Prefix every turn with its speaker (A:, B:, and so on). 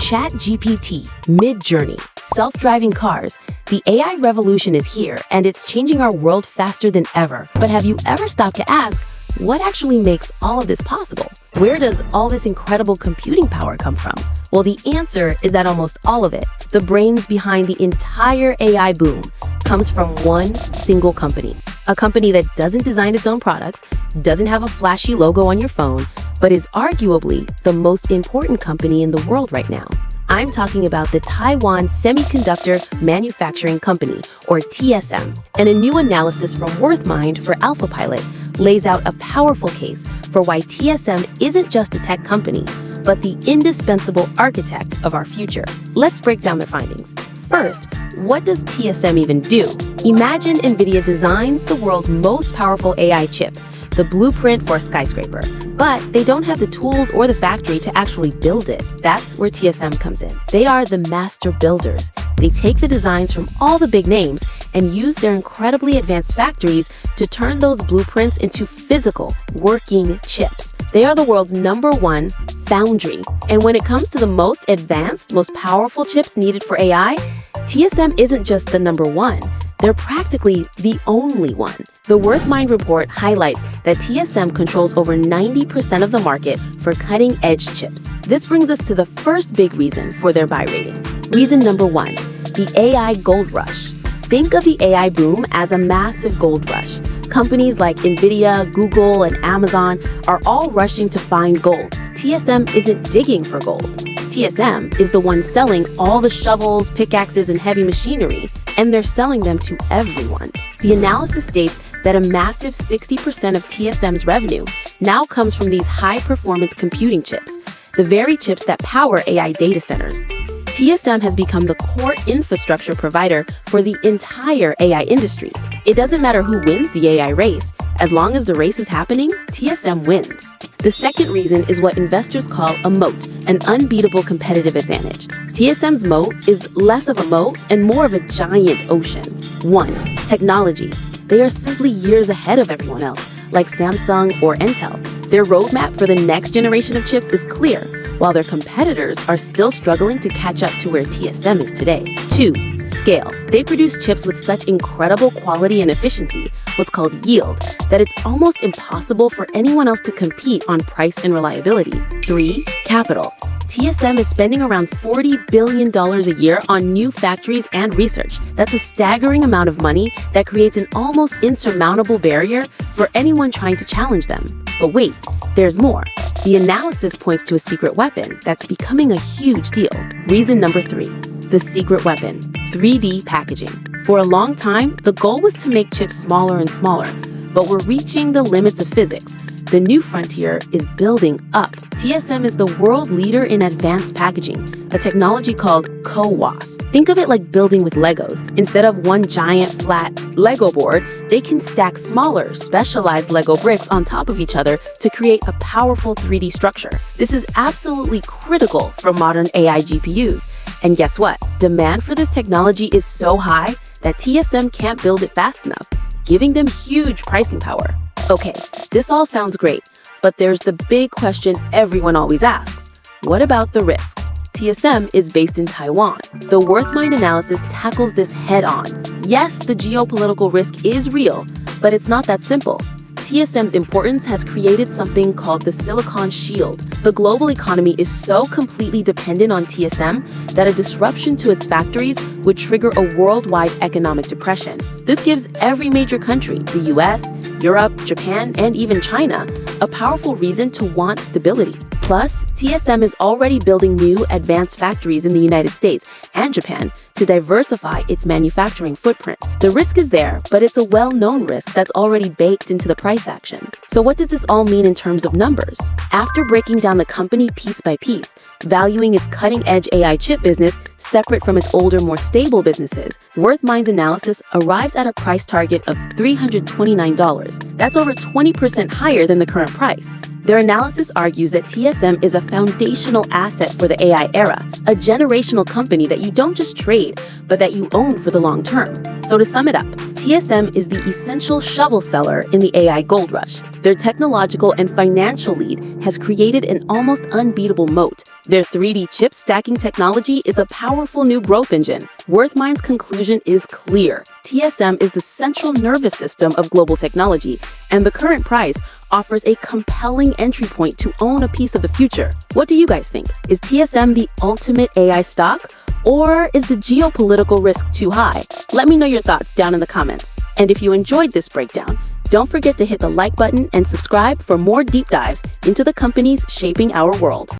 A: ChatGPT, Midjourney, self-driving cars. The AI revolution is here, and it's changing our world faster than ever. But have you ever stopped to ask, what actually makes all of this possible? Where does all this incredible computing power come from? Well, the answer is that almost all of it, the brains behind the entire AI boom, comes from one single company. A company that doesn't design its own products, doesn't have a flashy logo on your phone, but is arguably the most important company in the world right now. I'm talking about the Taiwan Semiconductor Manufacturing Company, or TSM. And a new analysis from WorthMind for AlphaPilot lays out a powerful case for why TSM isn't just a tech company, but the indispensable architect of our future. Let's break down their findings. First, what does TSM even do? Imagine NVIDIA designs the world's most powerful AI chip, the blueprint for a skyscraper, but they don't have the tools or the factory to actually build it. That's where TSM comes in. They are the master builders. They take the designs from all the big names and use their incredibly advanced factories to turn those blueprints into physical, working chips. They are the world's #1 foundry. And when it comes to the most advanced, most powerful chips needed for AI, TSM isn't just the #1. They're practically the only one. The WorthMind report highlights that TSM controls over 90% of the market for cutting-edge chips. This brings us to the first big reason for their buy rating. Reason #1, the AI gold rush. Think of the AI boom as a massive gold rush. Companies like NVIDIA, Google, and Amazon are all rushing to find gold. TSM isn't digging for gold. TSM is the one selling all the shovels, pickaxes, and heavy machinery, and they're selling them to everyone. The analysis states that a massive 60% of TSM's revenue now comes from these high-performance computing chips, the very chips that power AI data centers. TSM has become the core infrastructure provider for the entire AI industry. It doesn't matter who wins the AI race. As long as the race is happening, TSM wins. The second reason is what investors call a moat, an unbeatable competitive advantage. TSM's moat is less of a moat and more of a giant ocean. 1. Technology. They are simply years ahead of everyone else, like Samsung or Intel. Their roadmap for the next generation of chips is clear, while their competitors are still struggling to catch up to where TSM is today. 2. Scale. They produce chips with such incredible quality and efficiency, what's called yield, that it's almost impossible for anyone else to compete on price and reliability. 3. Capital. TSM is spending around $40 billion a year on new factories and research. That's a staggering amount of money that creates an almost insurmountable barrier for anyone trying to challenge them. But wait, there's more. The analysis points to a secret weapon that's becoming a huge deal. Reason #3, the secret weapon, 3D packaging. For a long time, the goal was to make chips smaller and smaller, but we're reaching the limits of physics. The new frontier is building up. TSM is the world leader in advanced packaging, a technology called CoWoS. Think of it like building with Legos. Instead of one giant flat Lego board, they can stack smaller, specialized Lego bricks on top of each other to create a powerful 3D structure. This is absolutely critical for modern AI GPUs. And guess what? Demand for this technology is so high that TSM can't build it fast enough, giving them huge pricing power. Okay, this all sounds great, but there's the big question everyone always asks. What about the risk? TSM is based in Taiwan. The WorthMind analysis tackles this head-on. Yes, the geopolitical risk is real, but it's not that simple. TSM's importance has created something called the Silicon Shield. The global economy is so completely dependent on TSM that a disruption to its factories would trigger a worldwide economic depression. This gives every major country, the US, Europe, Japan, and even China, a powerful reason to want stability. Plus, TSM is already building new advanced factories in the United States and Japan to diversify its manufacturing footprint. The risk is there, but it's a well-known risk that's already baked into the price action. So what does this all mean in terms of numbers? After breaking down the company piece by piece, valuing its cutting-edge AI chip business separate from its older, more stable businesses, WorthMind's analysis arrives at a price target of $329. That's over 20% higher than the current price. Their analysis argues that TSM is a foundational asset for the AI era, a generational company that you don't just trade, but that you own for the long term. So to sum it up, TSM is the essential shovel seller in the AI gold rush. Their technological and financial lead has created an almost unbeatable moat. Their 3D chip stacking technology is a powerful new growth engine. WorthMind's conclusion is clear. TSM is the central nervous system of global technology, and the current price offers a compelling entry point to own a piece of the future. What do you guys think? Is TSM the ultimate AI stock? Or is the geopolitical risk too high? Let me know your thoughts down in the comments. And if you enjoyed this breakdown, don't forget to hit the like button and subscribe for more deep dives into the companies shaping our world.